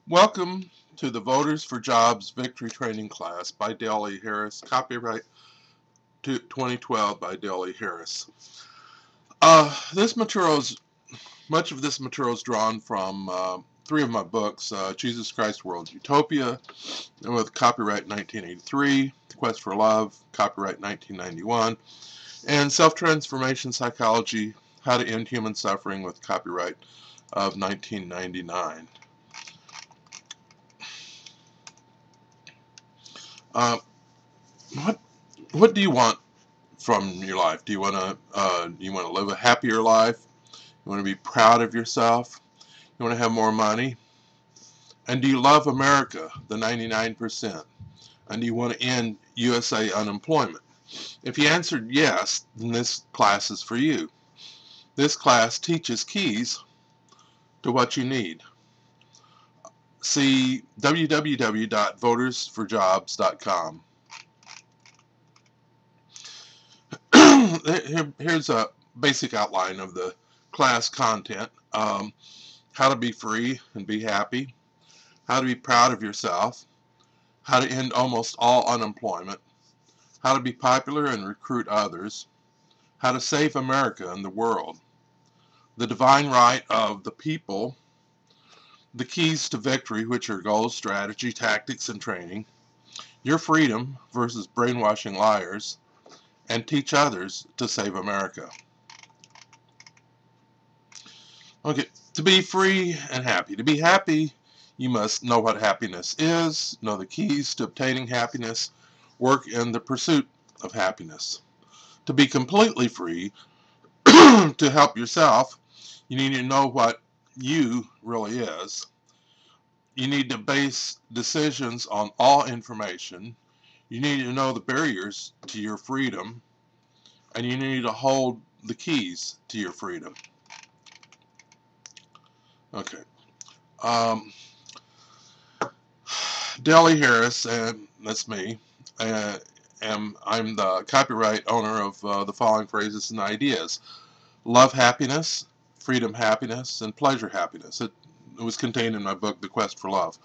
Welcome to the Voters for Jobs Victory Training class by Dale E. Harris, copyright 2012 by Dale E. Harris. Much of this material is drawn from three of my books, Jesus Christ World Utopia, with copyright 1983, Quest for Love, copyright 1991, and Self-Transformation Psychology, How to End Human Suffering, with copyright of 1999. What do you want from your life? Do you want to live a happier life? You want to be proud of yourself? You want to have more money? And do you love America, the 99%? And do you want to end USA unemployment? If you answered yes, then this class is for you. This class teaches keys to what you need. See www.votersforjobs.com. Here's a basic outline of the class content. How to be free and be happy. How to be proud of yourself. How to end almost all unemployment. How to be popular and recruit others. How to save America and the world. The divine right of the people. The keys to victory, which are goals, strategy, tactics, and training. Your freedom versus brainwashing liars. And teach others to save America. Okay, to be free and happy. To be happy, you must know what happiness is, know the keys to obtaining happiness, work in the pursuit of happiness. To be completely free, to help yourself, you need to know what you really is. You need to base decisions on all information. You need to know the barriers to your freedom, and you need to hold the keys to your freedom. Okay. Dale E. Harris, and that's me, I'm the copyright owner of the following phrases and ideas: love happiness, freedom happiness, and pleasure happiness. It was contained in my book, The Quest for Love.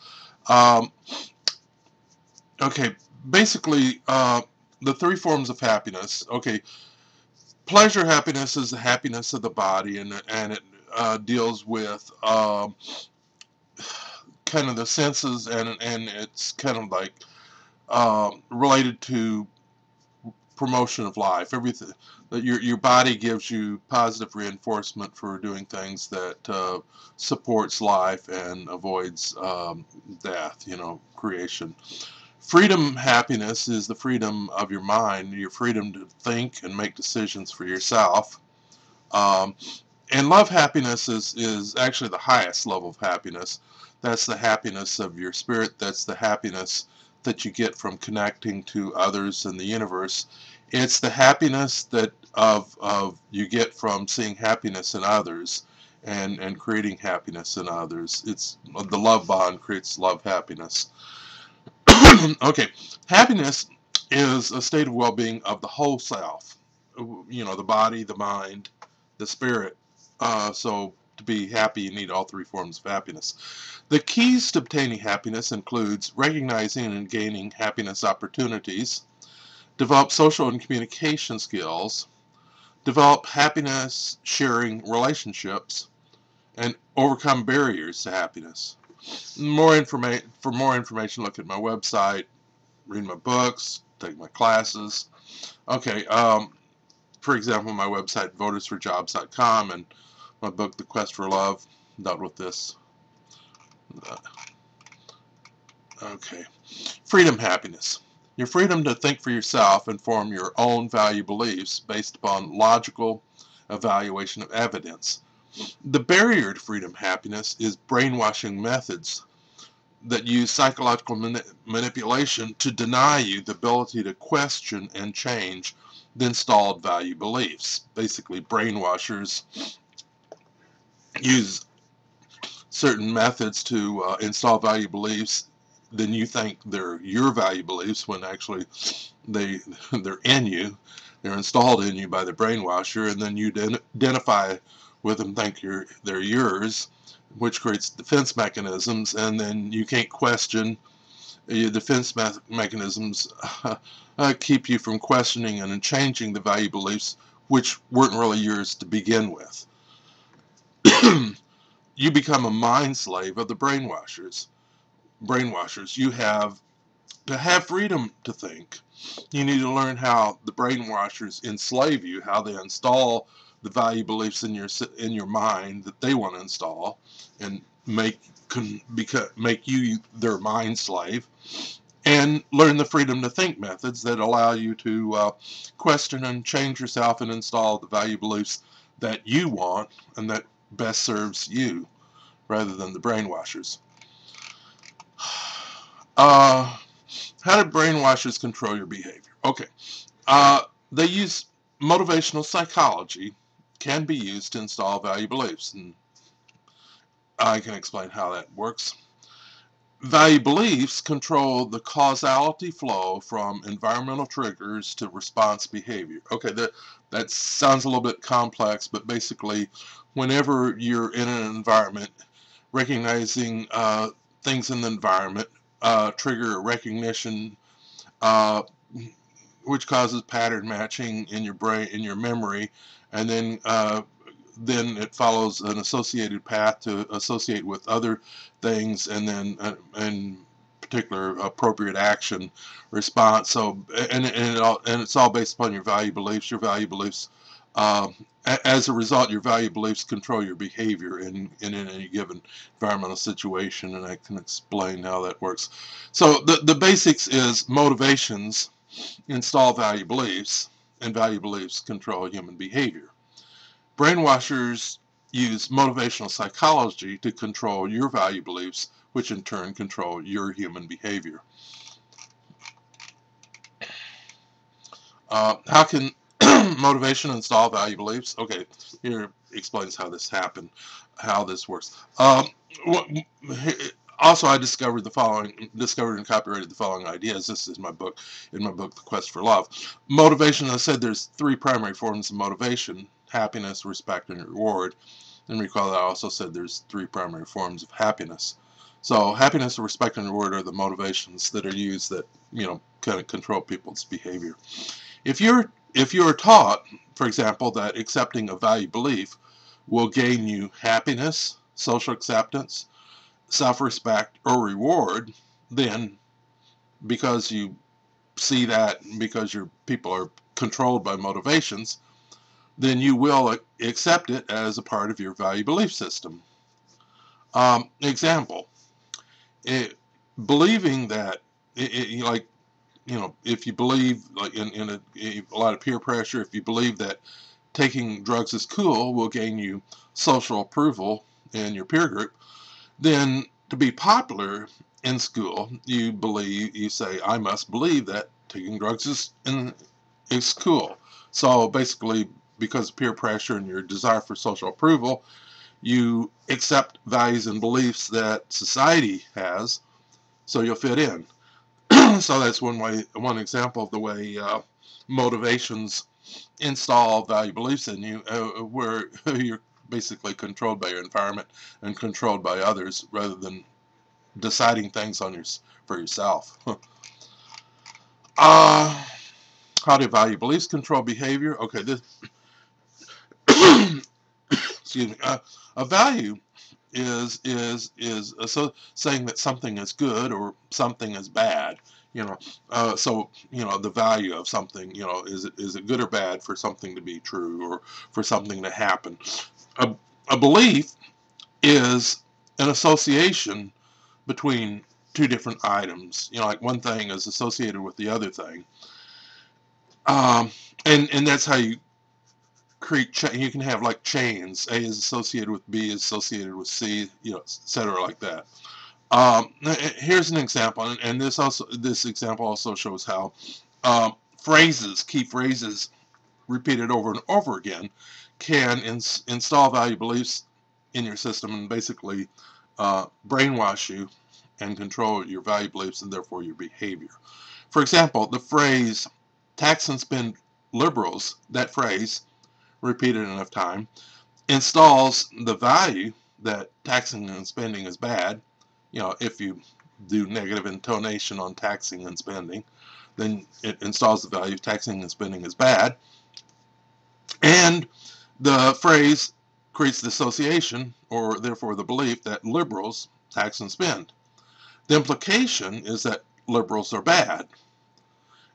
Okay, basically, the three forms of happiness. Okay, pleasure happiness is the happiness of the body, and it deals with kind of the senses, and it's kind of like related to promotion of life. Everything that your body gives you positive reinforcement for doing things that supports life and avoids death. Creation. Freedom happiness is the freedom of your mind, your freedom to think and make decisions for yourself. And love happiness is actually the highest level of happiness. That's the happiness of your spirit. That's the happiness that you get from connecting to others in the universe. It's the happiness that you get from seeing happiness in others and creating happiness in others. It's the love bond creates love happiness. Okay, happiness is a state of well-being of the whole self. The body, the mind, the spirit. So to be happy, you need all three forms of happiness. The keys to obtaining happiness includes recognizing and gaining happiness opportunities, develop social and communication skills, develop happiness sharing relationships, and overcome barriers to happiness. For more information, look at my website, read my books, take my classes. Okay, for example, my website, votersforjobs.com, and my book, The Quest for Love, dealt with this. Okay, freedom happiness. Your freedom to think for yourself and form your own value beliefs based upon logical evaluation of evidence. The barrier to freedom happiness is brainwashing methods that use psychological manipulation to deny you the ability to question and change the installed value beliefs. Basically, brainwashers use certain methods to install value beliefs. Then you think they're your value beliefs when actually they're in you. They're installed in you by the brainwasher, and then you identify with them think they're yours, which creates defense mechanisms, and then you can't question. Your defense mechanisms keep you from questioning and changing the value beliefs which weren't really yours to begin with. You become a mind slave of the brainwashers. You have to have freedom to think. You need to learn how the brainwashers enslave you, how they install the value beliefs in your mind that they want to install, and make you their mind slave, and learn the freedom to think methods that allow you to question and change yourself and install the value beliefs that you want and that best serves you, rather than the brainwashers. How do brainwashers control your behavior? Okay, they use motivational psychology, can be used to install value beliefs, and I can explain how that works. Value beliefs control the causality flow from environmental triggers to response behavior. Okay, that sounds a little bit complex, but basically, whenever you're in an environment, recognizing things in the environment trigger a recognition, which causes pattern matching in your brain, in your memory, and then it follows an associated path to associate with other things, and then in particular appropriate action response. So and it's all based upon your value beliefs. As a result, your value beliefs control your behavior in any given environmental situation, and I can explain how that works. So the basics is motivations install value beliefs, and value beliefs control human behavior. Brainwashers use motivational psychology to control your value beliefs, which in turn control your human behavior. How can motivation install value beliefs? Okay, here explains how this happened, how this works. Also, I discovered and copyrighted the following ideas. This is in my book, The Quest for Love. Motivation, I said there's three primary forms of motivation: happiness, respect, and reward. And recall that I also said there's three primary forms of happiness. So happiness, respect, and reward are the motivations that are used that, kind of control people's behavior. If you're taught, for example, that accepting a value belief will gain you happiness, social acceptance, self-respect, or reward, then because you see that, because your people are controlled by motivations, then you will accept it as a part of your value belief system. Example, believing that, if you believe, like in a lot of peer pressure, if you believe that taking drugs is cool will gain you social approval in your peer group, then to be popular in school, you say, I must believe that taking drugs is cool. So basically, because of peer pressure and your desire for social approval, you accept values and beliefs that society has, so you'll fit in. So that's one example of the way motivations install value beliefs in you, where you're basically controlled by your environment and controlled by others, rather than deciding things for yourself. How do value beliefs control behavior? Okay, excuse me. A value is saying that something is good or something is bad. So the value of something. Is it good or bad for something to be true or for something to happen? A belief is an association between two different items. Like one thing is associated with the other thing, and that's how you create. You can have like chains. A is associated with B, is associated with C, etc. like that. Here's an example, and this example also shows how key phrases repeated over and over again can install value beliefs in your system and basically brainwash you and control your value beliefs and therefore your behavior. For example, the phrase tax and spend liberals, that phrase repeated enough time installs the value that taxing and spending is bad. If you do negative intonation on taxing and spending, then it installs the value taxing and spending is bad. And the phrase creates the association, or therefore the belief, that liberals tax and spend. The implication is that liberals are bad.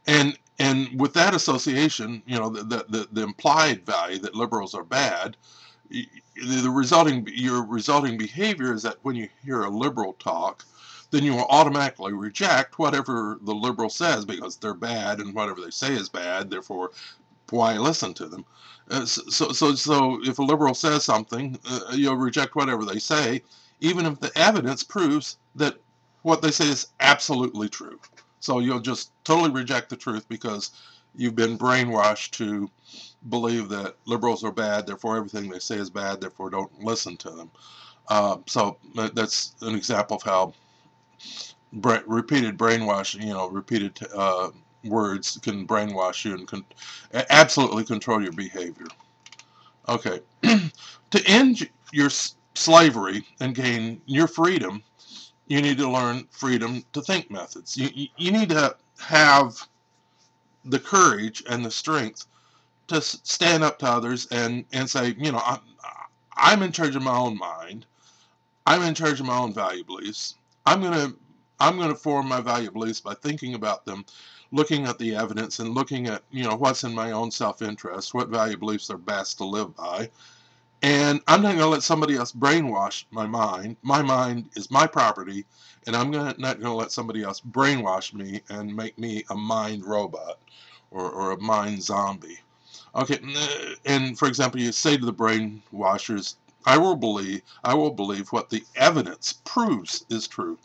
And with that association, the implied value that liberals are bad, your resulting behavior is that when you hear a liberal talk, then you will automatically reject whatever the liberal says because they're bad, and whatever they say is bad. Therefore, why listen to them? So if a liberal says something, you'll reject whatever they say, even if the evidence proves that what they say is absolutely true. So you'll just totally reject the truth because you've been brainwashed to believe that liberals are bad, therefore everything they say is bad, therefore don't listen to them. So that's an example of how repeated brainwashing, repeated words can brainwash you and can absolutely control your behavior. Okay. To end your slavery and gain your freedom, you need to learn freedom to think methods. You need to have the courage and the strength to stand up to others and say, I'm in charge of my own mind. I'm in charge of my own value beliefs. I'm gonna form my value beliefs by thinking about them, looking at the evidence, and looking at what's in my own self-interest, what value beliefs are best to live by. And I'm not going to let somebody else brainwash my mind. My mind is my property, and I'm not going to let somebody else brainwash me and make me a mind robot or a mind zombie. Okay, and for example, you say to the brainwashers, I will believe what the evidence proves is true,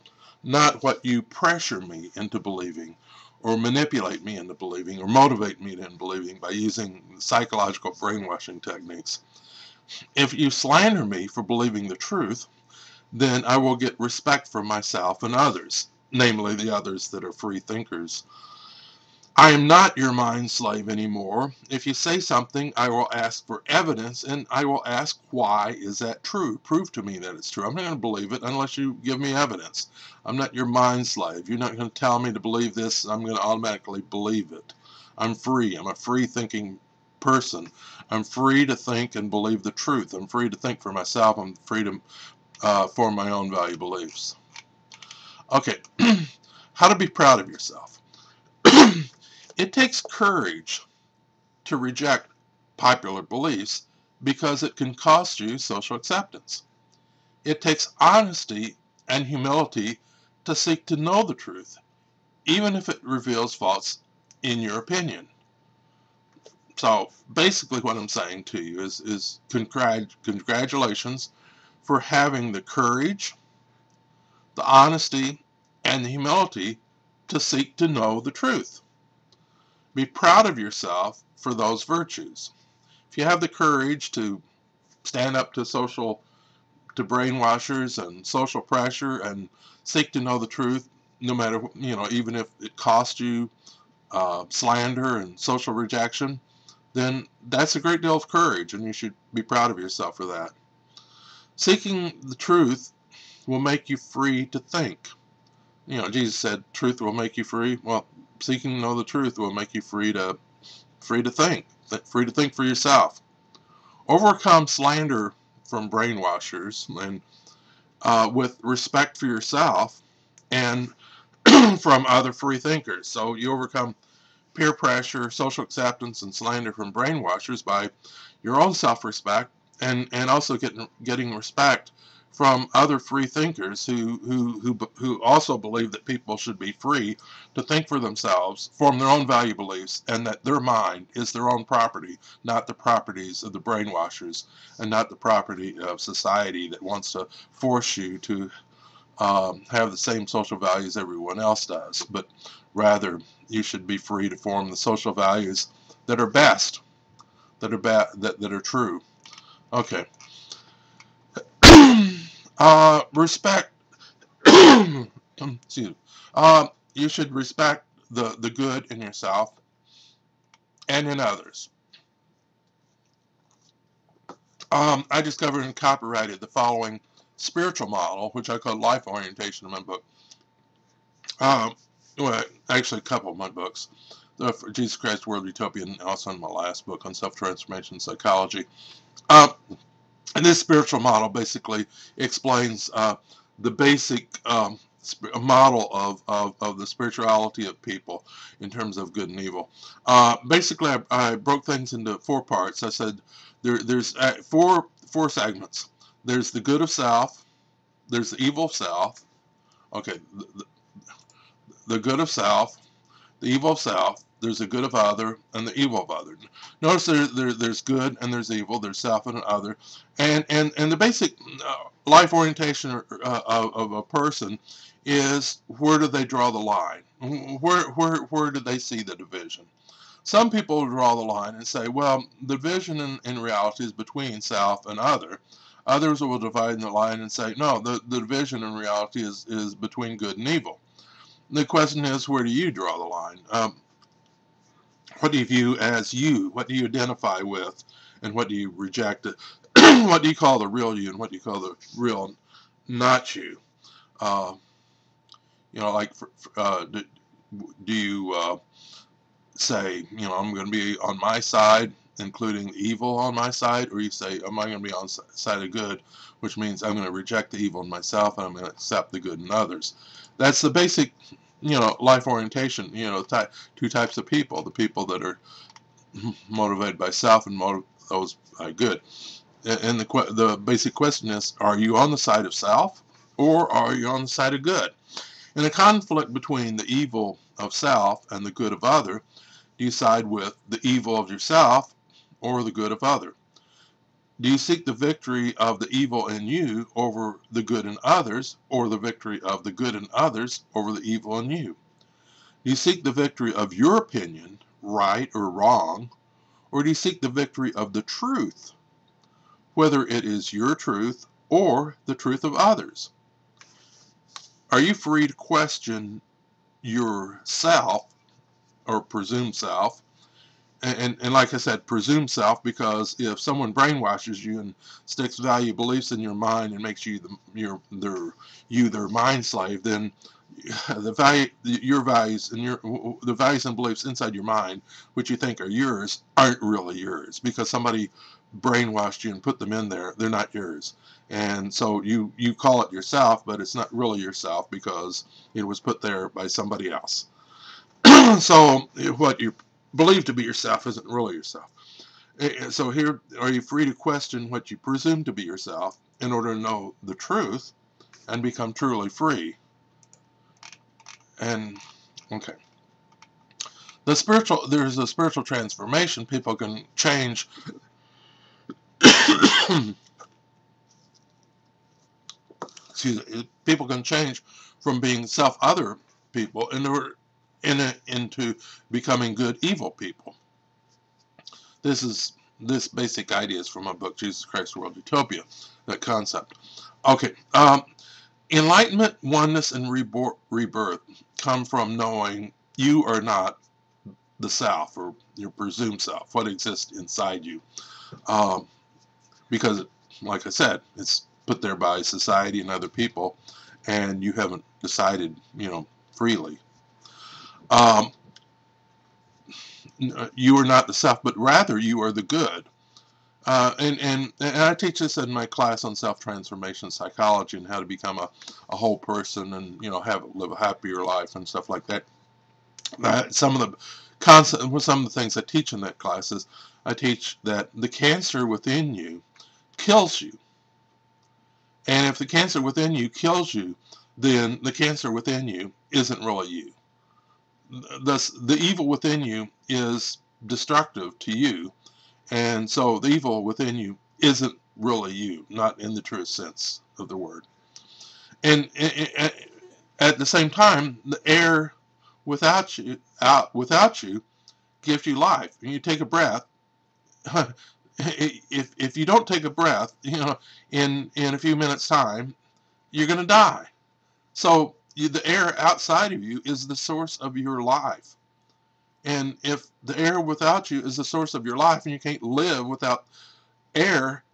not what you pressure me into believing, or manipulate me into believing, or motivate me into believing by using psychological brainwashing techniques. If you slander me for believing the truth, then I will get respect from myself and others, namely the others that are free thinkers. I am not your mind slave anymore. If you say something, I will ask for evidence, and I will ask, why is that true? Prove to me that it's true. I'm not going to believe it unless you give me evidence. I'm not your mind slave. You're not going to tell me to believe this. I'm going to automatically believe it. I'm free. I'm a free thinking person. I'm free to think and believe the truth. I'm free to think for myself. I'm free to form my own value beliefs. Okay, how to be proud of yourself. It takes courage to reject popular beliefs because it can cost you social acceptance. It takes honesty and humility to seek to know the truth, even if it reveals faults in your opinion. So basically what I'm saying to you is congratulations for having the courage, the honesty, and the humility to seek to know the truth. Be proud of yourself for those virtues. If you have the courage to stand up to brainwashers and social pressure and seek to know the truth, no matter, even if it costs you slander and social rejection, then that's a great deal of courage, and you should be proud of yourself for that. Seeking the truth will make you free to think. Jesus said, "Truth will make you free." Well, seeking to know the truth will make you free to think, free to think for yourself. Overcome slander from brainwashers and with respect for yourself and from other free thinkers. So you overcome peer pressure, social acceptance, and slander from brainwashers by your own self-respect and also getting respect from other free thinkers who also believe that people should be free to think for themselves, form their own value beliefs, and that their mind is their own property, not the properties of the brainwashers, and not the property of society that wants to force you to have the same social values everyone else does, but rather you should be free to form the social values that are best, that are true. Okay. Respect. Excuse me. You should respect the good in yourself and in others. I discovered and copyrighted the following spiritual model, which I call life orientation in my book. Well, actually, a couple of my books. For Jesus Christ, World Utopia, and also in my last book on self-transformation psychology. Uh, and this spiritual model basically explains the basic model of the spirituality of people in terms of good and evil. Basically, I broke things into 4 parts. I said there's four segments. There's the good of self. There's the evil of self. Okay, the good of self, the evil of self, there's the good of other, and the evil of other. Notice there's good and there's evil, there's self and other, and the basic life orientation of a person is, where do they draw the line? Where do they see the division? Some people draw the line and say, well, the division in reality is between self and other. Others will divide the line and say, no, the division in reality is between good and evil. The question is, where do you draw the line? What do you view as you? What do you identify with? And what do you reject? What do you call the real you, and what do you call the real not you? Like, do you say, I'm going to be on my side, including evil on my side, or you say, am I going to be on the side of good, which means I'm going to reject the evil in myself and I'm going to accept the good in others? That's the basic, life orientation. 2 types of people: the people that are motivated by self and those by good. And the basic question is, are you on the side of self, or are you on the side of good? In a conflict between the evil of self and the good of other, do you side with the evil of yourself or the good of other? Do you seek the victory of the evil in you over the good in others, or the victory of the good in others over the evil in you? Do you seek the victory of your opinion, right or wrong, or do you seek the victory of the truth, whether it is your truth or the truth of others? Are you free to question yourself, or presumed self? And like I said, presumed self, because if someone brainwashes you and sticks value beliefs in your mind and makes you their mind slave, then your values and the values and beliefs inside your mind, which you think are yours, aren't really yours, because somebody brainwashed you and put them in there. They're not yours. And so you call it yourself, but it's not really yourself, because it was put there by somebody else. So what you believe to be yourself isn't really yourself. So here, are you free to question what you presume to be yourself in order to know the truth and become truly free? And okay, there's a spiritual transformation. People can change. Excuse me. People can change from being self-other people into becoming good evil people. This basic idea is from my book, Jesus Christ, World Utopia, that concept. Okay, enlightenment, oneness, and rebirth come from knowing you are not the self, or your presumed self, what exists inside you. Because, like I said, it's put there by society and other people, and you haven't decided, freely. You are not the self, but rather you are the good. And I teach this in my class on self-transformation psychology and how to become a whole person, and live a happier life and stuff like that. Some of the things I teach in that class is, I teach that the cancer within you kills you, and if the cancer within you kills you, then the cancer within you isn't really you. Thus, the evil within you is destructive to you. And so the evil within you isn't really you, not in the truest sense of the word. And at the same time, the air without you gives you life. When you take a breath, if you don't take a breath, in a few minutes' time, you're going to die. So the air outside of you is the source of your life. And if the air without you is the source of your life, and you can't live without air,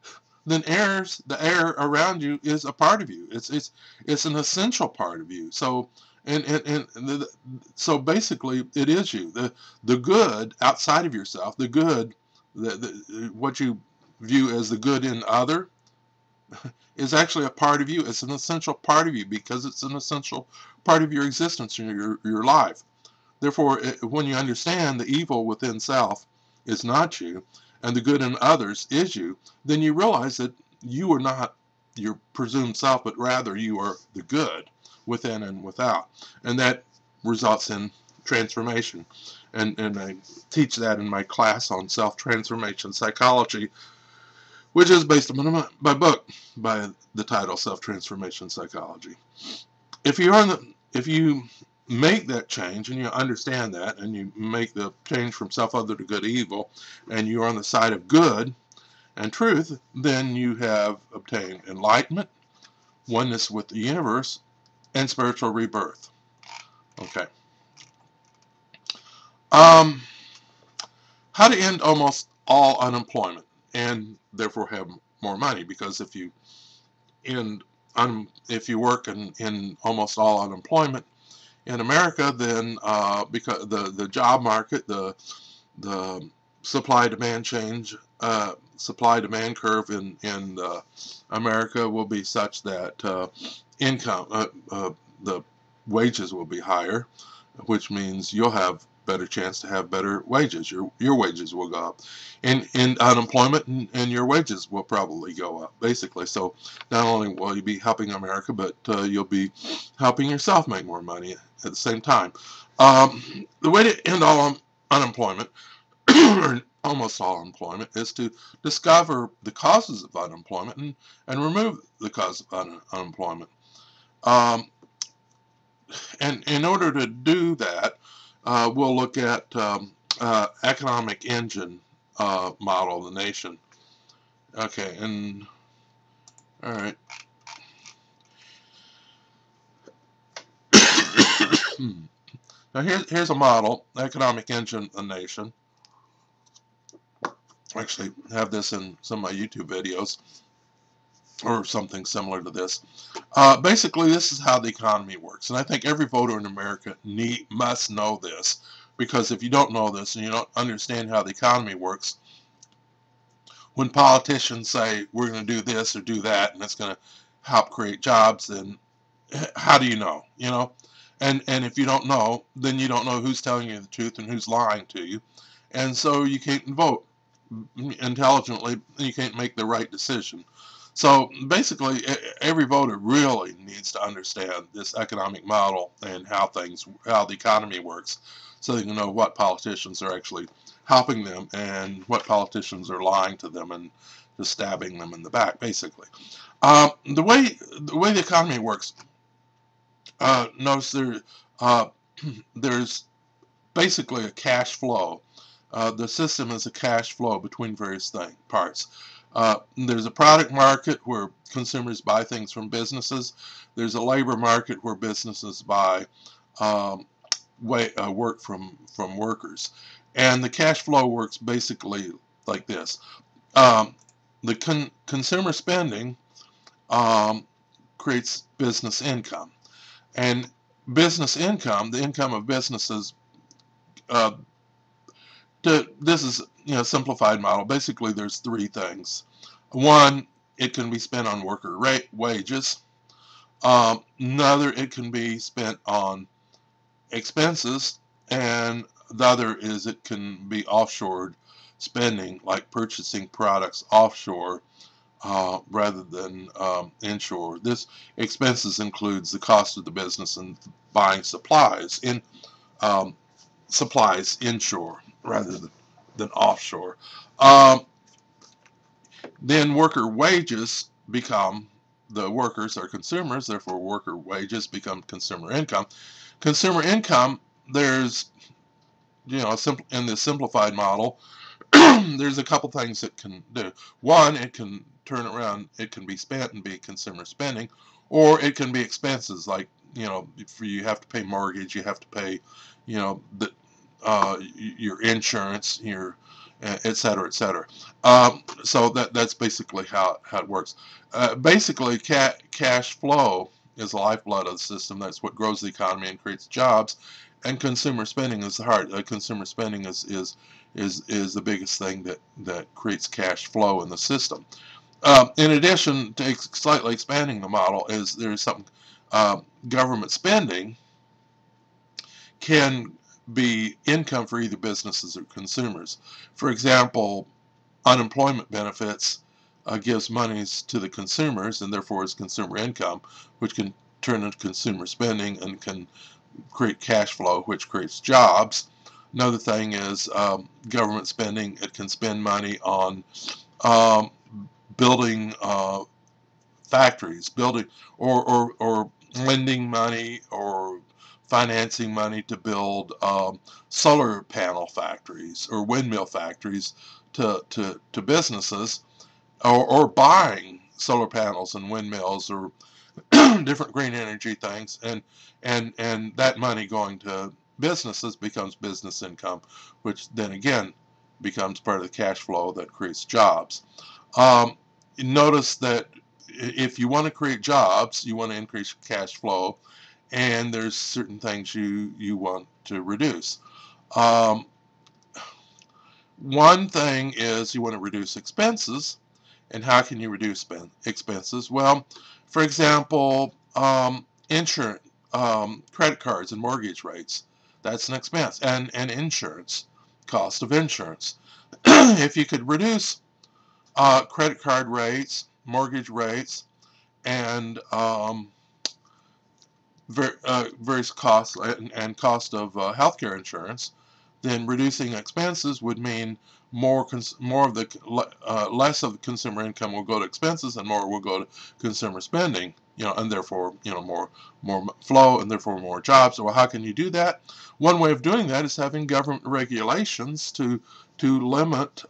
then the air around you is a part of you. It's an essential part of you. So so basically it is you. The good outside of yourself, the good, what you view as the good in other, is actually a part of you. It's an essential part of you because it's an essential part of your existence and your life. Therefore, when you understand the evil within self is not you, and the good in others is you, then you realize that you are not your presumed self, but rather you are the good within and without. And that results in transformation. And I teach that in my class on self-transformation psychology, which is based on my book by the title Self-Transformation Psychology. If you make that change and you understand that and you make the change from self-other to good evil, and you're on the side of good and truth, then you have obtained enlightenment, oneness with the universe, and spiritual rebirth. Okay. How to end almost all unemployment and therefore have more money? Because if you work in almost all unemployment in America, then because the job market, the supply demand curve in America will be such that the wages will be higher, which means you'll have better chance to have better wages. Your wages will go up. In unemployment, and your wages will probably go up, basically. So not only will you be helping America, but you'll be helping yourself make more money at the same time. The way to end all unemployment, or almost all unemployment, is to discover the causes of unemployment and remove the cause of unemployment. And in order to do that, we'll look at economic engine model of the nation. Okay, and all right. Now here's a model, economic engine of the nation. I actually have this in some of my YouTube videos, or something similar to this. Basically, this is how the economy works, and I think every voter in America must know this, because if you don't know this and you don't understand how the economy works, when politicians say we're going to do this or do that and it's going to help create jobs, then how do you know? And if you don't know, then you don't know who's telling you the truth and who's lying to you, and so you can't vote intelligently. You can't make the right decision. So basically, every voter really needs to understand this economic model and how the economy works, so they can know what politicians are actually helping them and what politicians are lying to them and just stabbing them in the back, basically. The way the economy works, notice there's basically a cash flow. The system is a cash flow between various parts. There's a product market where consumers buy things from businesses. There's a labor market where businesses buy work from workers. And the cash flow works basically like this. The consumer spending creates business income. And business income, the income of businesses, this is a simplified model. Basically, there's three things. One, it can be spent on worker wages. Another, it can be spent on expenses, and the other is it can be offshored spending, like purchasing products offshore rather than inshore. This expenses includes the cost of the business and buying supplies inshore rather than offshore. Then worker wages become, the workers are consumers, therefore worker wages become consumer income. Consumer income, there's, in the simplified model, there's a couple things it can do. One, it can turn around, it can be spent and be consumer spending, or it can be expenses, like, if you have to pay mortgage, you have to pay, your insurance, et cetera, et cetera. So that's basically how it works. Basically, cash flow is the lifeblood of the system. That's what grows the economy and creates jobs. And consumer spending is the heart. Consumer spending is the biggest thing that creates cash flow in the system. In addition to slightly expanding the model, is there's something government spending can be income for either businesses or consumers. For example, unemployment benefits gives monies to the consumers and therefore is consumer income, which can turn into consumer spending and can create cash flow, which creates jobs. Another thing is government spending. It can spend money on um, building factories, building or lending money or financing money to build solar panel factories or windmill factories to businesses, or buying solar panels and windmills or different green energy things, and that money going to businesses becomes business income, which then again becomes part of the cash flow that creates jobs. Um, Notice that if you want to create jobs, you want to increase cash flow, and there's certain things you want to reduce. Um, One thing is you want to reduce expenses. And how can you reduce expenses? Well, for example, insurance, credit cards and mortgage rates. That's an expense. And insurance, cost of insurance. If you could reduce credit card rates, mortgage rates, and various costs and cost of healthcare insurance, then reducing expenses would mean more of the less of the consumer income will go to expenses and more will go to consumer spending. And therefore, more flow and therefore more jobs. So, well, how can you do that? One way of doing that is having government regulations to limit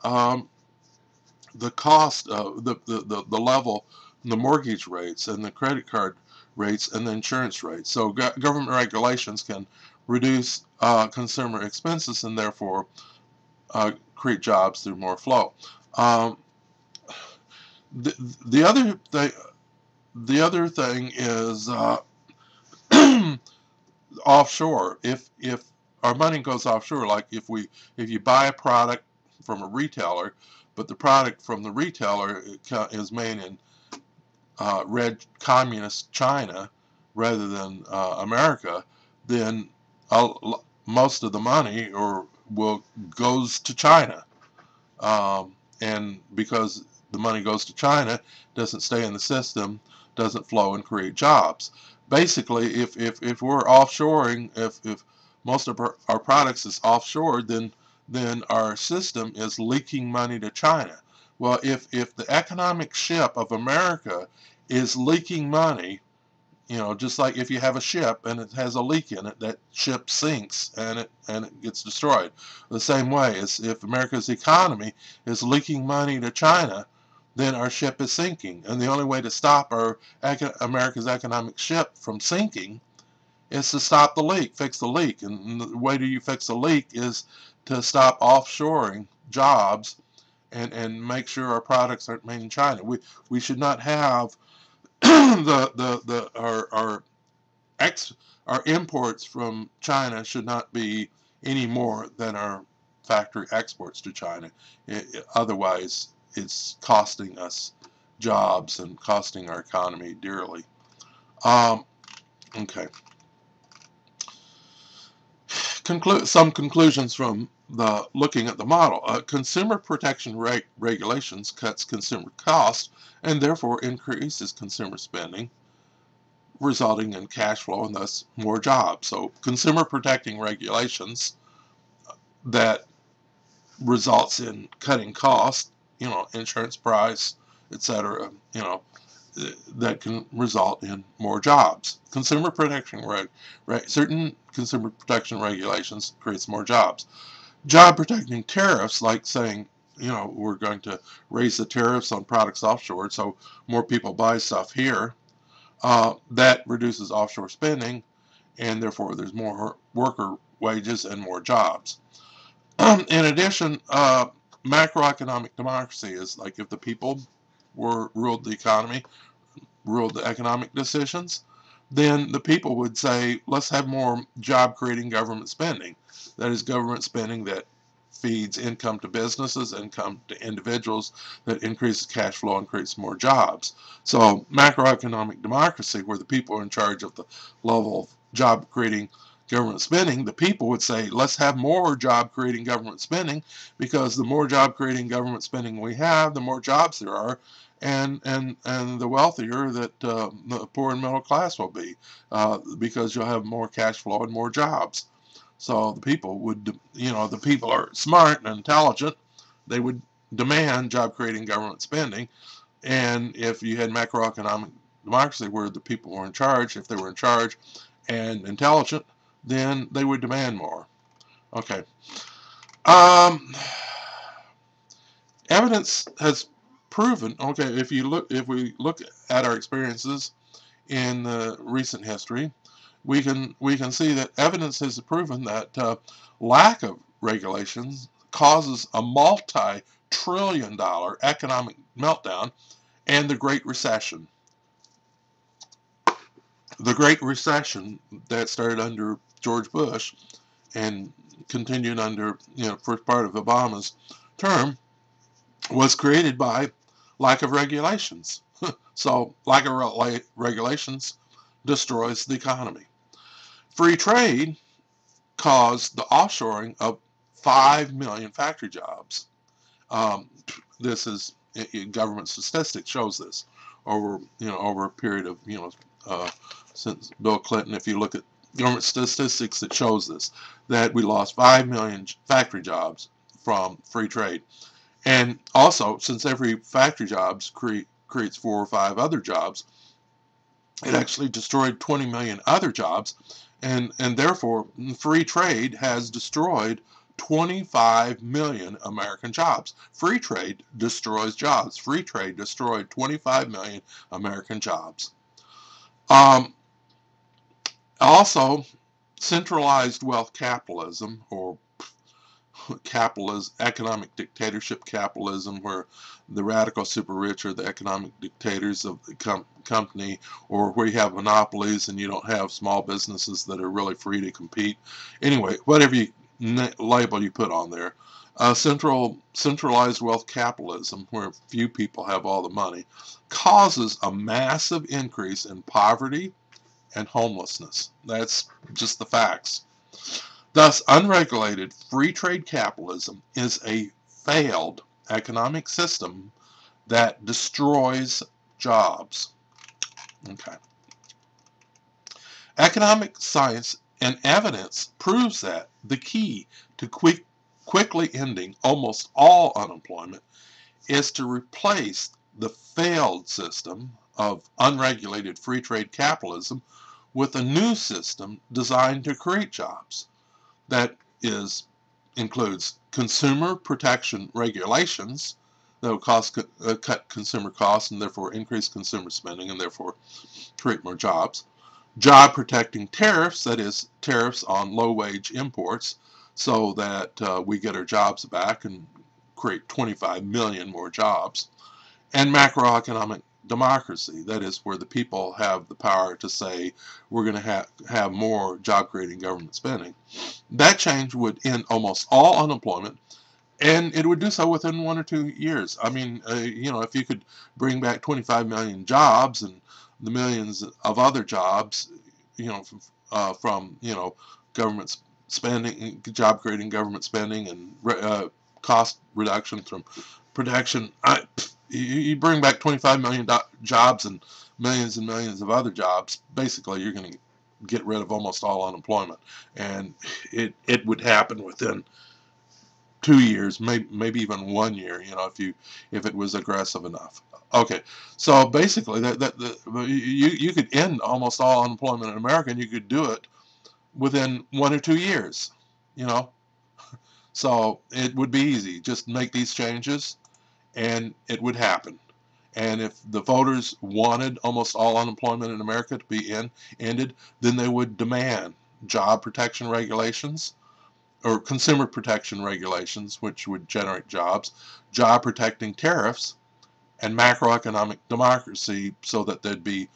the cost of the level, the mortgage rates and the credit card rates and the insurance rates. So government regulations can reduce consumer expenses and therefore create jobs through more flow. Um, the, the other thing is offshore. If our money goes offshore, like if you buy a product from a retailer, but the product from the retailer is made in red communist China rather than America, then most of the money will goes to China, and because the money goes to China, doesn't stay in the system, doesn't flow and create jobs. Basically, if we're offshoring, if most of our products is offshore, then our system is leaking money to China. Well, if the economic ship of America is leaking money, just like if you have a ship and it has a leak in it, that ship sinks and it gets destroyed. The same way as if America's economy is leaking money to China, then our ship is sinking. And the only way to stop America's economic ship from sinking is to stop the leak, fix the leak. And the way you fix the leak is to stop offshoring jobs and make sure our products aren't made in China. We should not have our imports from China should not be any more than our factory exports to China. Otherwise, it's costing us jobs and costing our economy dearly. Okay. Some conclusions from looking at the model. Consumer protection regulations cuts consumer costs and therefore increases consumer spending, resulting in cash flow and thus more jobs. So consumer protecting regulations that results in cutting costs, insurance price, etc., that can result in more jobs. Consumer protection certain consumer protection regulations creates more jobs. Job protecting tariffs, like saying, we're going to raise the tariffs on products offshore so more people buy stuff here, that reduces offshore spending, and therefore there's more worker wages and more jobs. In addition, macroeconomic democracy is like if the people ruled the economy, ruled the economic decisions, then the people would say, let's have more job-creating government spending. That is government spending that feeds income to businesses, income to individuals, that increases cash flow and creates more jobs. So macroeconomic democracy, where the people are in charge of the level of job-creating government spending, the people would say, let's have more job-creating government spending, because the more job-creating government spending we have, the more jobs there are, and the wealthier that the poor and middle class will be, because you'll have more cash flow and more jobs. So the people would, the people are smart and intelligent. They would demand job-creating government spending. And if you had macroeconomic democracy where the people were in charge, if they were in charge and intelligent, then they would demand more. Okay. Um, Evidence has proven, okay, if we look at our experiences in recent history, we can see that evidence has proven that lack of regulations causes a multi-trillion-dollar economic meltdown and the Great Recession. The Great Recession that started under George Bush and continued under first part of Obama's term was created by lack of regulations. So lack of regulations destroys the economy. Free trade caused the offshoring of 5 million factory jobs. This is government statistics shows this over a period of since Bill Clinton. If you look at government statistics, it shows this, that we lost 5 million factory jobs from free trade. And also, since every factory jobs creates 4 or 5 other jobs, it actually destroyed 20 million other jobs, and therefore free trade has destroyed 25 million American jobs. Free trade destroys jobs. Free trade destroyed 25 million American jobs. Also, centralized wealth capitalism, or capitalism, economic dictatorship capitalism, where the radical super rich are the economic dictators of the company, or where you have monopolies and you don't have small businesses that are really free to compete. Anyway, whatever label you put on there. Centralized wealth capitalism, where few people have all the money, causes a massive increase in poverty and homelessness. That's just the facts. Thus, unregulated free trade capitalism is a failed economic system that destroys jobs. Okay. Economic science and evidence proves that the key to quickly ending almost all unemployment is to replace the failed system of unregulated free trade capitalism with a new system designed to create jobs. That includes consumer protection regulations that will cut consumer costs and therefore increase consumer spending and therefore create more jobs. Job protecting tariffs, that is tariffs on low wage imports, so that we get our jobs back and create 25 million more jobs. And macroeconomic democracy, that is where the people have the power to say we're going to have more job creating government spending. That change would end almost all unemployment, and it would do so within 1 or 2 years. I mean, if you could bring back 25 million jobs and the millions of other jobs, from government spending, job creating government spending, and cost reduction from protection, you bring back 25 million jobs and millions of other jobs, basically you're going to get rid of almost all unemployment. And it would happen within 2 years, maybe even 1 year, if it was aggressive enough. Okay, so basically you could end almost all unemployment in America, and you could do it within 1 or 2 years, So it would be easy. Just make these changes and it would happen. And if the voters wanted almost all unemployment in America to be ended, then they would demand job protection regulations or consumer protection regulations, which would generate jobs, job protecting tariffs, and macroeconomic democracy, so that there'd be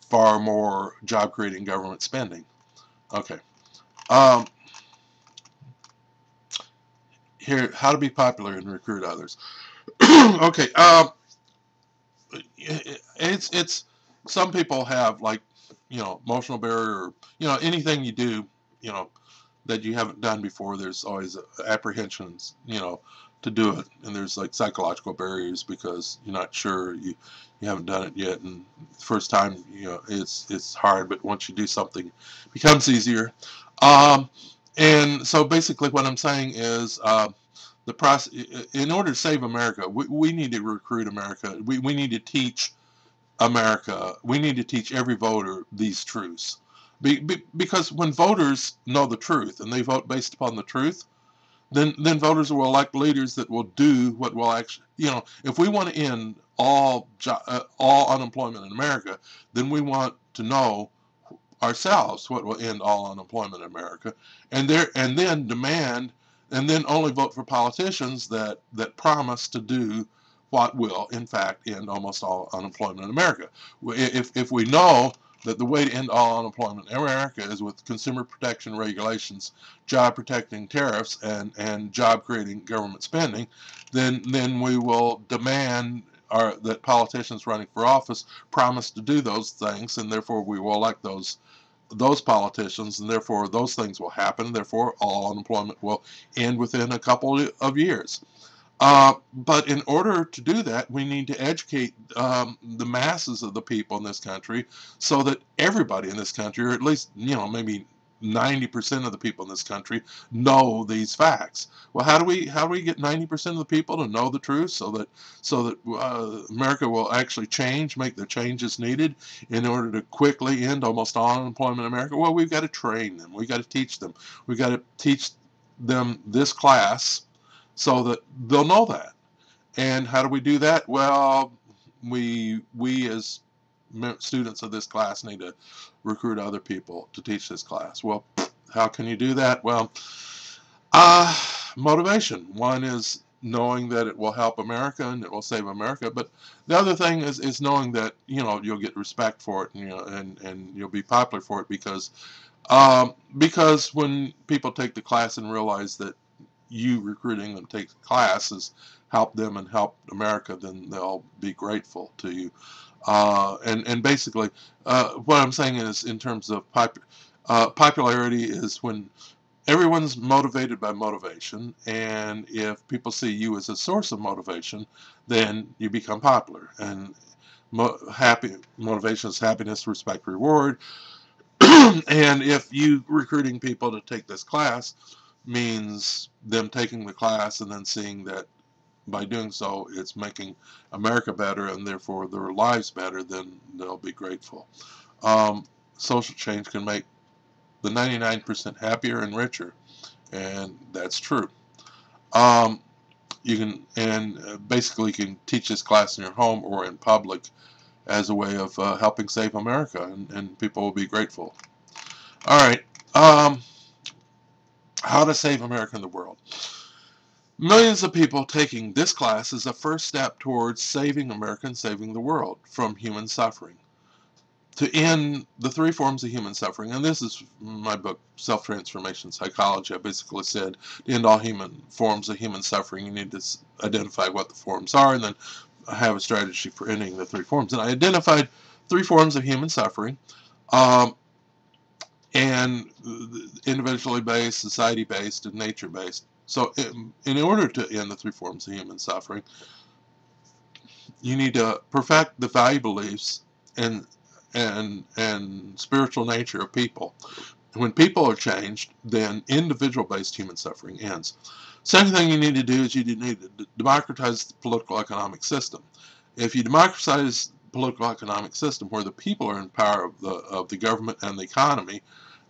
far more job creating government spending. Okay. Um, Here, how to be popular and recruit others. Okay. It's some people have, like, emotional barrier, or anything you do, you know that you haven't done before. There's always apprehensions, to do it, and there's like psychological barriers because you're not sure, you haven't done it yet, and the first time, it's hard, but once you do something, it becomes easier. Um, and so basically, what I'm saying is, the process, in order to save America, we need to recruit America. We need to teach America. We need to teach every voter these truths. Because when voters know the truth and they vote based upon the truth, then voters will elect leaders that will do what will actually, if we want to end all unemployment in America, then we want to know ourselves what will end all unemployment in America, and then demand, and then only vote for politicians that promise to do what will in fact end almost all unemployment in America. If we know that the way to end all unemployment in America is with consumer protection regulations, job protecting tariffs, and job creating government spending, then we will demand that politicians running for office promise to do those things, and therefore we will elect those politicians, and therefore those things will happen. Therefore, all unemployment will end within a couple of years. But in order to do that, we need to educate the masses of the people in this country, so that everybody in this country, or at least, maybe 90% of the people in this country, know these facts. Well, how do we get 90% of the people to know the truth, so that America will actually change, make the changes needed in order to quickly end almost all unemployment in America? Well, we've got to train them. We've got to teach them. We've got to teach them this class so that they'll know that. And how do we do that? Well, we as students of this class need to recruit other people to teach this class. Well, how can you do that? Well, uh, motivation. One is knowing that it will help America and it will save America, but the other thing is knowing that you'll get respect for it, and you'll be popular for it, because when people take the class and realize that you recruiting them to take the classes help them and help America, then they'll be grateful to you. And basically, what I'm saying is, in terms of popularity, is when everyone's motivated by motivation, and if people see you as a source of motivation, then you become popular. And happy motivation is happiness, respect, reward. And if you recruiting people to take this class means them taking the class and then seeing that by doing so it's making America better and therefore their lives better, then they'll be grateful. Social change can make the 99% happier and richer, and that's true. Um, you can, and basically you can teach this class in your home or in public as a way of helping save America, and people will be grateful. All right. How to save America and the world. Millions of people taking this class is a first step towards saving America and saving the world from human suffering. To end the three forms of human suffering, and this is my book, Self-Transformation Psychology. I basically said, to end all forms of human suffering, you need to identify what the forms are, and then have a strategy for ending the three forms. And I identified three forms of human suffering. And individually based, society based, and nature based. So in order to end the three forms of human suffering, you need to perfect the value beliefs and spiritual nature of people. When people are changed, then individual based human suffering ends. Second thing you need to do is you need to democratize the political economic system. If you democratize the political economic system where the people are in power of the government and the economy,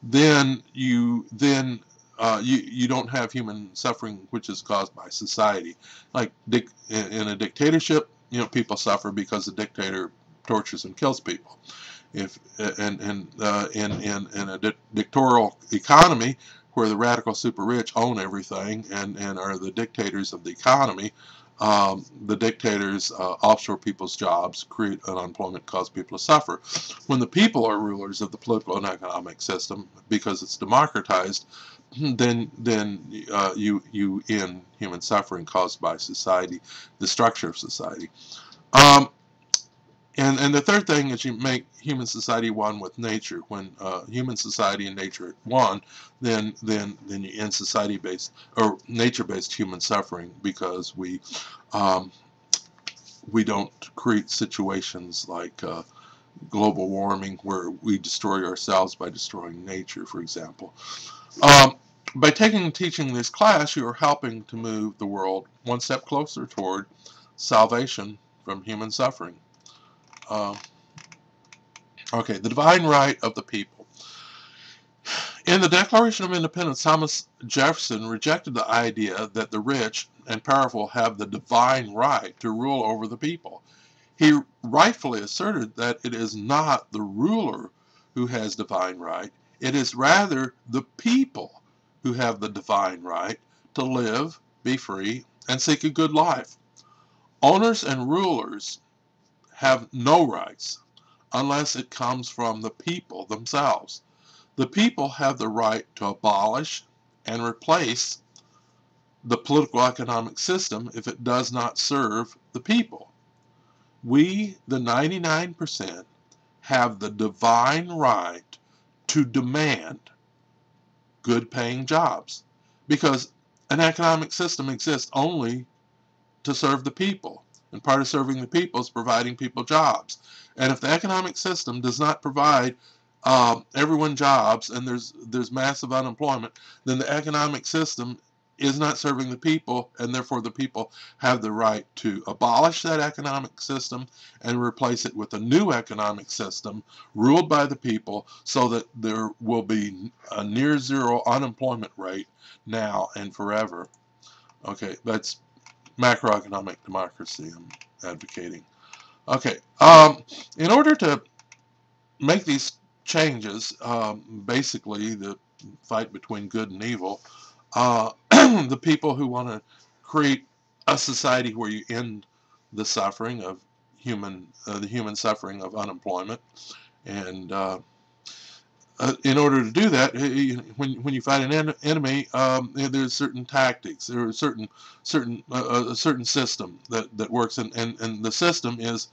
then you don't have human suffering which is caused by society. Like in a dictatorship, people suffer because the dictator tortures and kills people. If in a dictatorial economy, where the radical super rich own everything and are the dictators of the economy. The dictators offshore people's jobs, create unemployment, cause people to suffer. When the people are rulers of the political and economic system, because it's democratized, then you end human suffering caused by society, the structure of society. Um, and the third thing is you make human society one with nature. When human society and nature are one, then you end society-based or nature-based human suffering, because um, we don't create situations like global warming where we destroy ourselves by destroying nature, for example. Um, by taking and teaching this class, you are helping to move the world one step closer toward salvation from human suffering. Uh, okay, the divine right of the people. In the Declaration of Independence, Thomas Jefferson rejected the idea that the rich and powerful have the divine right to rule over the people. He rightfully asserted that it is not the ruler who has divine right, it is rather the people who have the divine right to live, be free, and seek a good life. Owners and rulers have no rights unless it comes from the people themselves. The people have the right to abolish and replace the political economic system if it does not serve the people. We, the 99%, have the divine right to demand good paying jobs, because an economic system exists only to serve the people, and part of serving the people is providing people jobs. And if the economic system does not provide everyone jobs, and there's massive unemployment, then the economic system is not serving the people, and therefore the people have the right to abolish that economic system and replace it with a new economic system ruled by the people, so that there will be a near zero unemployment rate now and forever. Okay, that's macroeconomic democracy I'm advocating. Okay, in order to make these changes, basically the fight between good and evil, the people who want to create a society where you end the suffering of the human suffering of unemployment, and in order to do that, when you fight an enemy, there's certain tactics. There are a certain system that works, and the system is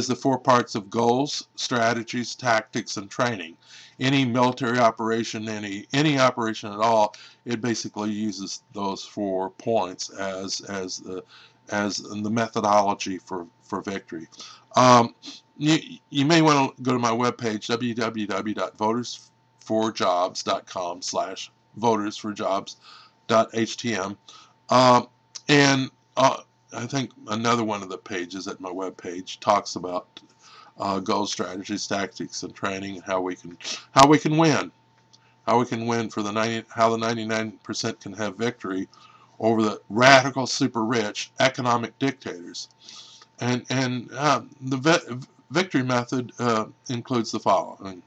the four parts of goals, strategies, tactics, and training. Any military operation, any operation at all, it basically uses those 4 points as the methodology for victory. Um, you may want to go to my webpage, www.votersforjobs.com/votersforjobs.htm, and I think another one of the pages at my webpage talks about goal, strategies, tactics, and training, and how we can win, for how the 99% can have victory over the radical super rich economic dictators. And the victory method includes the following,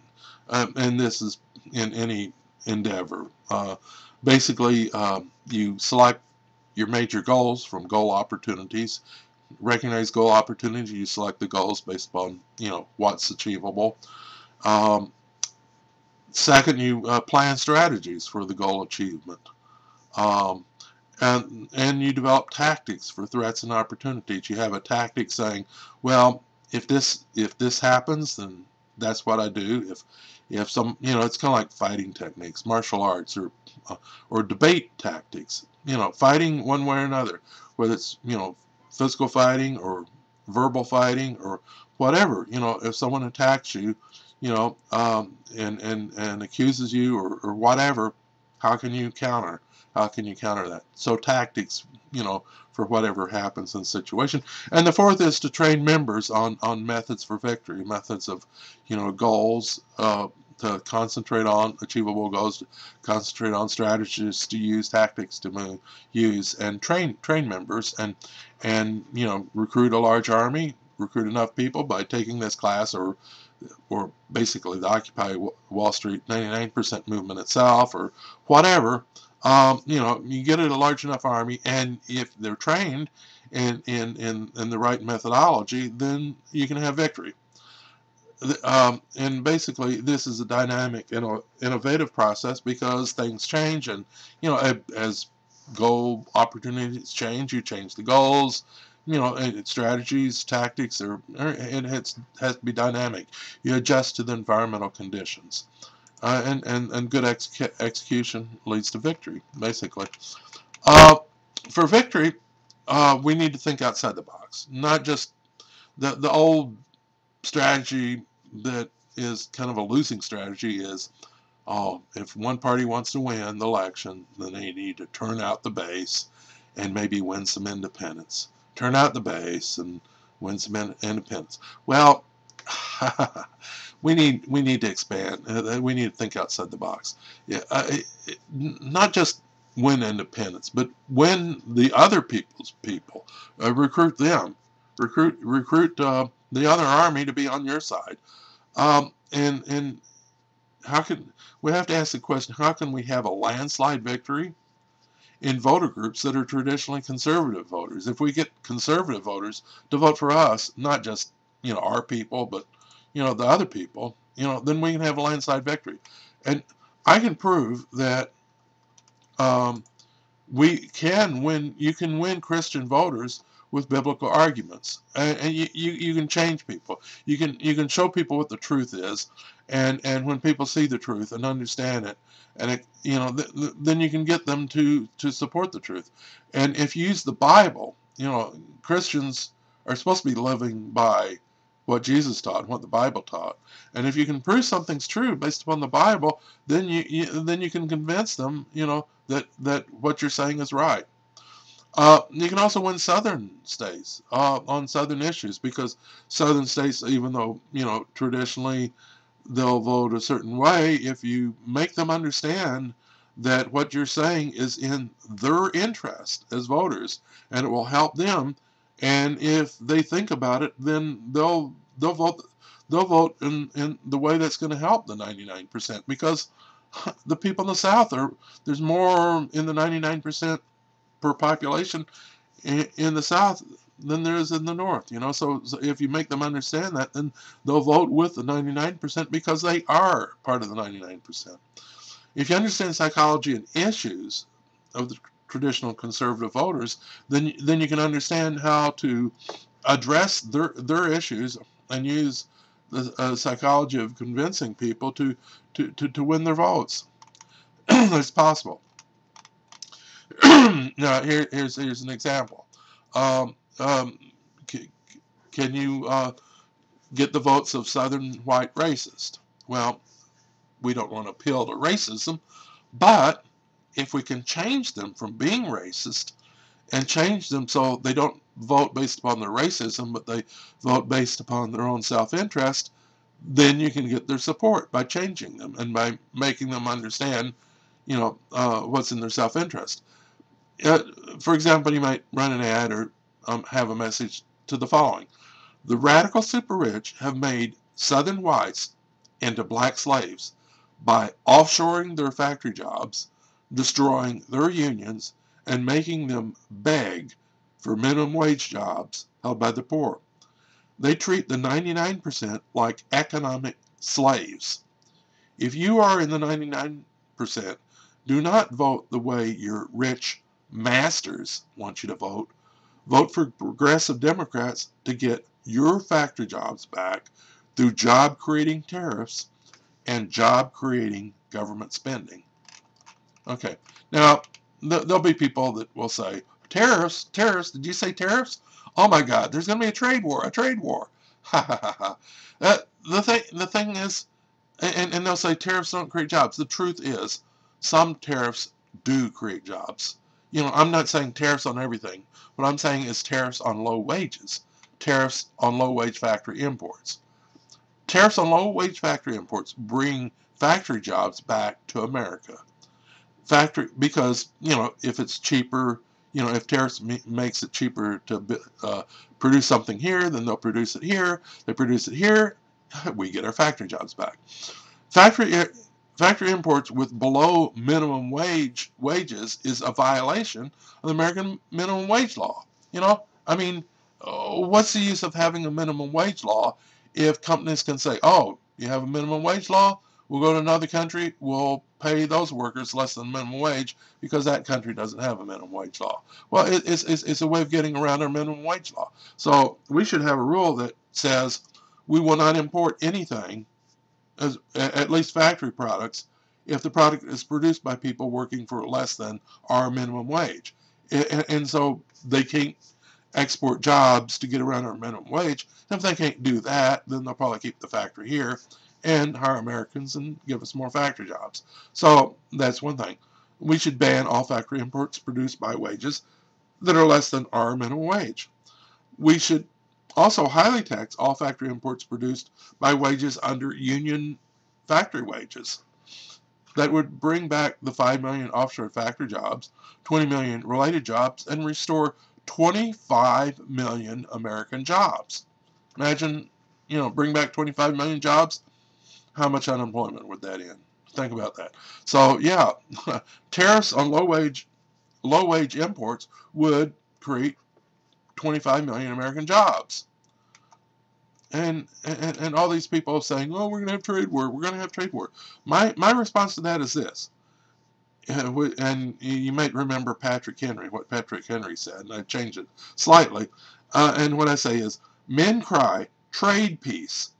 and this is in any endeavor. Basically, you select your major goals from goal opportunities. Recognize goal opportunities. You select the goals based upon what's achievable. Second, you plan strategies for the goal achievement. Um, and you develop tactics for threats and opportunities. You have a tactic saying, well, if this happens, then that's what I do. If some, it's kind of like fighting techniques, martial arts, or debate tactics. Fighting one way or another, whether it's physical fighting or verbal fighting or whatever. If someone attacks you, and accuses you or whatever, how can you counter? How can you counter that? So tactics, for whatever happens in the situation. And the fourth is to train members on methods for victory, methods of, goals, to concentrate on achievable goals, to concentrate on strategies to use, tactics to use, and train members, and recruit a large army, recruit enough people by taking this class, or or basically the Occupy Wall Street 99% movement itself, or whatever. You get a large enough army, and if they're trained in the right methodology, then you can have victory. And basically, this is a dynamic, innovative process because things change, and as goal opportunities change, you change the goals. Strategies, tactics, it has to be dynamic. You adjust to the environmental conditions, and good execution leads to victory. Basically, for victory, we need to think outside the box, not just the old strategy that is kind of a losing strategy is, oh, if one party wants to win the election, then they need to turn out the base and maybe win some independents. Turn out the base and win some independents. Well, we need to expand. We need to think outside the box. Yeah, not just win independence, but win the other people's people. Recruit them. Recruit the other army to be on your side. And how can we have to ask the question? How can we have a landslide victory in voter groups that are traditionally conservative voters? If we get conservative voters to vote for us, not just our people, but the other people, then we can have a landslide victory. And I can prove that we can win. You can win Christian voters with biblical arguments, and you can change people. You can show people what the truth is, and when people see the truth and understand it, and then you can get them to support the truth. And if you use the Bible, Christians are supposed to be living by what Jesus taught, what the Bible taught. And if you can prove something's true based upon the Bible, then you can convince them, that what you're saying is right. You can also win southern states on southern issues, because southern states, even though traditionally they'll vote a certain way, if you make them understand that what you're saying is in their interest as voters and it will help them, and if they think about it, then they'll vote in the way that's going to help the 99%, because the people in the South there's more in the 99% per population in the South than there is in the North. So if you make them understand that, then they'll vote with the 99% because they are part of the 99%. If you understand psychology and issues of the traditional conservative voters, then you can understand how to address their issues and use the psychology of convincing people to win their votes. It's possible. Now, here's an example. Um, um, can you get the votes of Southern white racists? Well, we don't want to appeal to racism, but if we can change them from being racist and change them so they don't vote based upon their racism, but they vote based upon their own self-interest, then you can get their support by changing them and by making them understand, what's in their self-interest. For example, you might run an ad or have a message to the following: the radical super rich have made Southern whites into black slaves by offshoring their factory jobs, destroying their unions, and making them beg for minimum wage jobs held by the poor. They treat the 99% like economic slaves. If you are in the 99%, do not vote the way your rich masters want you to vote. Vote for progressive Democrats to get your factory jobs back through job-creating tariffs and job-creating government spending. Okay, now there'll be people that will say, tariffs, did you say tariffs? Oh my God, there's going to be a trade war. Ha ha ha ha. The thing is, and they'll say tariffs don't create jobs. The truth is, some tariffs do create jobs. I'm not saying tariffs on everything. What I'm saying is tariffs on low wages, tariffs on low wage factory imports. Tariffs on low wage factory imports bring factory jobs back to America. Because if it's cheaper, if tariffs makes it cheaper to produce something here, then they'll produce it here. They produce it here, we get our factory jobs back. Factory factory imports with below minimum wages is a violation of the American minimum wage law. You know, I mean, what's the use of having a minimum wage law if companies can say, oh, you have a minimum wage law, we'll go to another country, we'll pay those workers less than minimum wage because that country doesn't have a minimum wage law. Well, it's a way of getting around our minimum wage law. So we should have a rule that says we will not import anything, at least factory products, if the product is produced by people working for less than our minimum wage. And so they can't export jobs to get around our minimum wage. And if they can't do that, then they'll probably keep the factory here and hire Americans and give us more factory jobs. So that's one thing. We should ban all factory imports produced by wages that are less than our minimum wage. We should also highly tax all factory imports produced by wages under union factory wages. That would bring back the 5 million offshore factory jobs, 20 million related jobs, and restore 25 million American jobs. Imagine, bring back 25 million jobs. How much unemployment would that end? Think about that. So yeah, tariffs on low wage imports would create 25 million American jobs. And all these people saying, oh, we're going to have trade war, we're going to have trade war. My response to that is this, and you might remember what Patrick Henry said, and I changed it slightly. And what I say is, men cry, trade peace,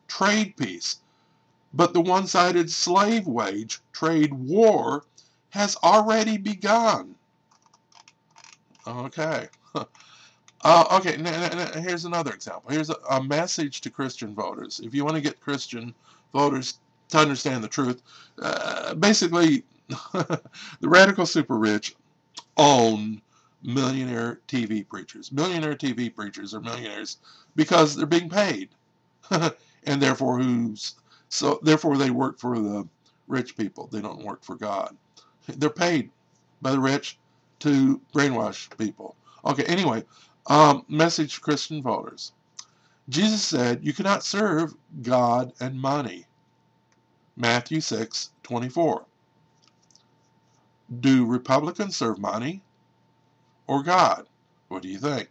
but the one-sided slave wage trade war has already begun. Okay. Okay, here's another example. Here's a message to Christian voters. If you want to get Christian voters to understand the truth, basically, the radical super rich own millionaire TV preachers. Millionaire TV preachers are millionaires because they're being paid, and therefore they work for the rich people. They don't work for God. They're paid by the rich to brainwash people. Okay, anyway. Message to Christian voters. Jesus said you cannot serve God and money. Matthew 6:24. Do Republicans serve money or God? What do you think?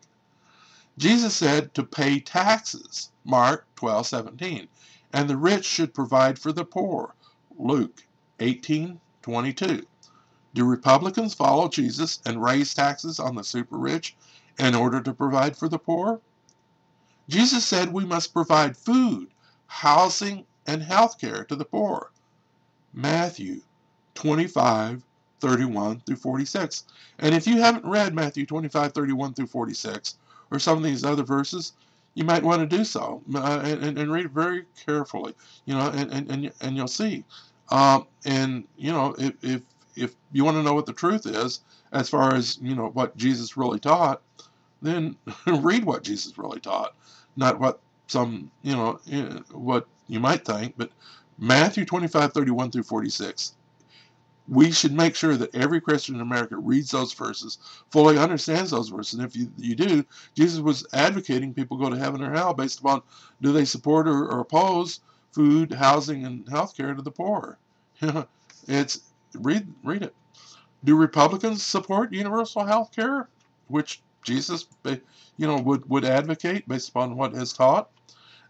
Jesus said to pay taxes. Mark 12:17. And the rich should provide for the poor. Luke 18:22. Do Republicans follow Jesus and raise taxes on the super rich in order to provide for the poor? Jesus said we must provide food, housing, and health care to the poor. Matthew 25:31 through 46. And if you haven't read Matthew 25:31 through 46, or some of these other verses, you might want to do so and read it very carefully, and you'll see. If you want to know what the truth is, as far as what Jesus really taught, then read what Jesus really taught, not what what you might think. But Matthew 25:31 through 46. We should make sure that every Christian in America reads those verses, fully understands those verses. And if you do, Jesus was advocating people go to heaven or hell based upon do they support or oppose food, housing, and health care to the poor. It's read it. Do Republicans support universal health care, which Jesus would advocate based upon what is taught?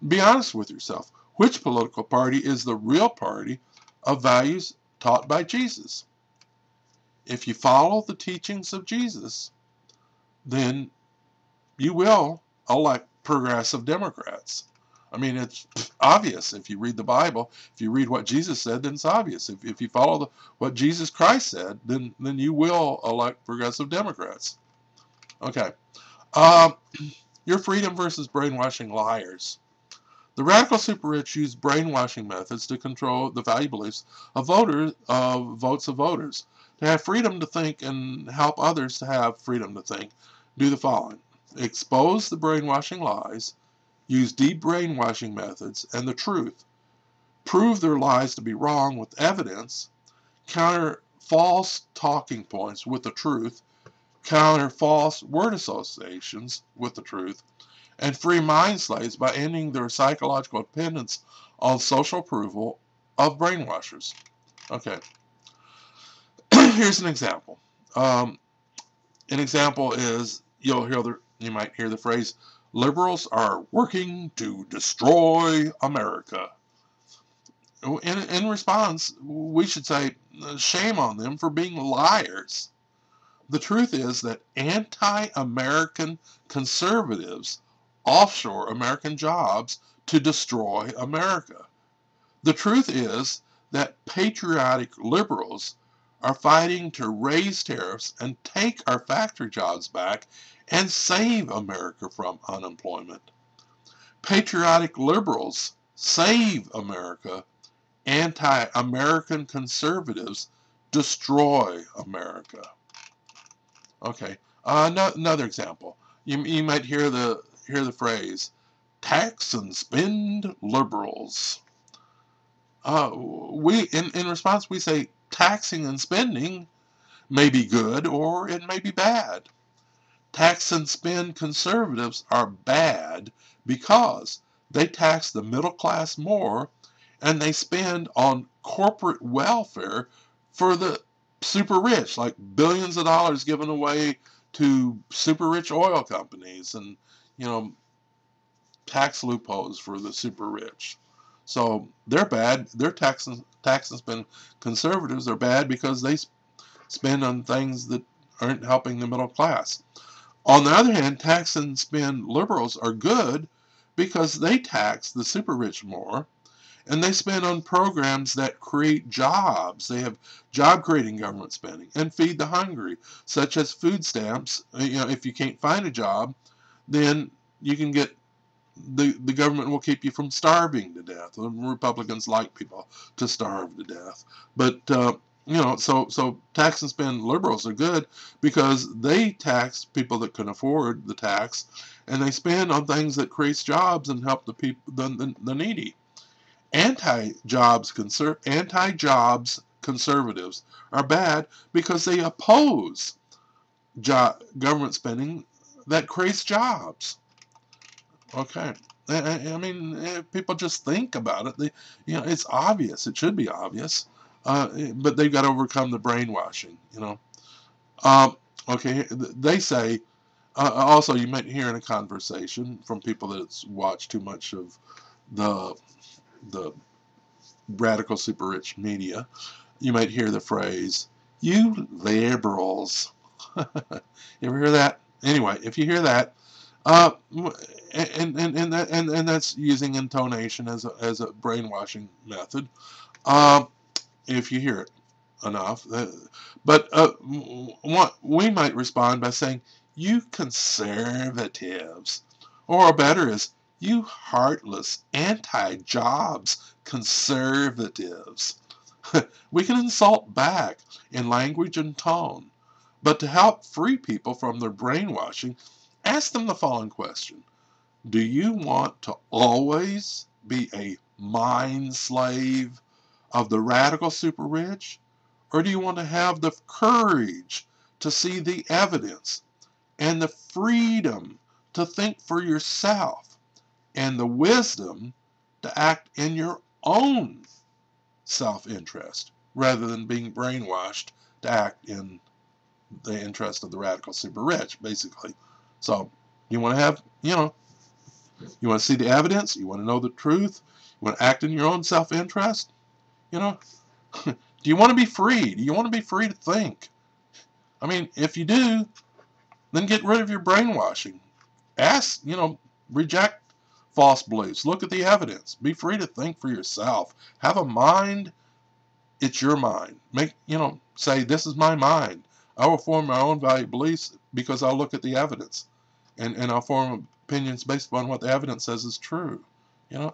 Be honest with yourself. Which political party is the real party of values taught by Jesus? If you follow the teachings of Jesus, then you will elect progressive Democrats. I mean, it's obvious if you read the Bible. If you read what Jesus said, then it's obvious. If you follow what Jesus Christ said, then you will elect progressive Democrats. Okay. Your freedom versus brainwashing liars. The radical super rich use brainwashing methods to control the value beliefs of votes of voters. To have freedom to think and help others to have freedom to think, do the following. Expose the brainwashing lies, use deep brainwashing methods and the truth, prove their lies to be wrong with evidence, counter false talking points with the truth, counter false word associations with the truth, and free mind slaves by ending their psychological dependence on social approval of brainwashers. Okay, here's an example. An example is you might hear the phrase, "Liberals are working to destroy America." In response, we should say, shame on them for being liars. The truth is that anti-American conservatives offshore American jobs to destroy America. The truth is that patriotic liberals are fighting to raise tariffs and take our factory jobs back and save America from unemployment. Patriotic liberals save America. Anti-American conservatives destroy America. Okay, another example. You might hear the phrase, "tax and spend liberals." In response we say taxing and spending may be good or it may be bad. Tax and spend conservatives are bad because they tax the middle class more and they spend on corporate welfare for the super rich, like billions of dollars given away to super rich oil companies and, tax loopholes for the super rich. So they're bad. They're tax and spend conservatives are bad because they spend on things that aren't helping the middle class. On the other hand, tax and spend liberals are good because they tax the super rich more and they spend on programs that create jobs. They have job creating government spending and feed the hungry, such as food stamps. If you can't find a job, then you can get the government will keep you from starving to death. The Republicans like people to starve to death, but so tax and spend liberals are good because they tax people that can afford the tax, and they spend on things that creates jobs and help the people, the needy. Anti-jobs conservatives are bad because they oppose government spending that creates jobs. Okay. I mean, if people just think about it, it's obvious. It should be obvious, but they've got to overcome the brainwashing. Um, okay. They say also you might hear in a conversation from people that's watched too much of the radical super rich media. You might hear the phrase, "You liberals." You ever hear that? Anyway, if you hear that, uh, and that's using intonation as a brainwashing method. If you hear it enough, but what we might respond by saying, "You conservatives," or better is, "You heartless anti-jobs conservatives." We can insult back in language and tone, but to help free people from their brainwashing, ask them the following question. Do you want to always be a mind slave of the radical super rich? Or do you want to have the courage to see the evidence and the freedom to think for yourself and the wisdom to act in your own self-interest rather than being brainwashed to act in the interest of the radical super rich, basically? So you want to have, you want to see the evidence, you want to know the truth, you want to act in your own self-interest, do you want to be free? Do you want to be free to think? I mean, if you do, then get rid of your brainwashing. Ask, reject false beliefs. Look at the evidence. Be free to think for yourself. Have a mind. It's your mind. Say, "This is my mind. I will form my own value beliefs because I'll look at the evidence. And I'll form opinions based upon what the evidence says is true." You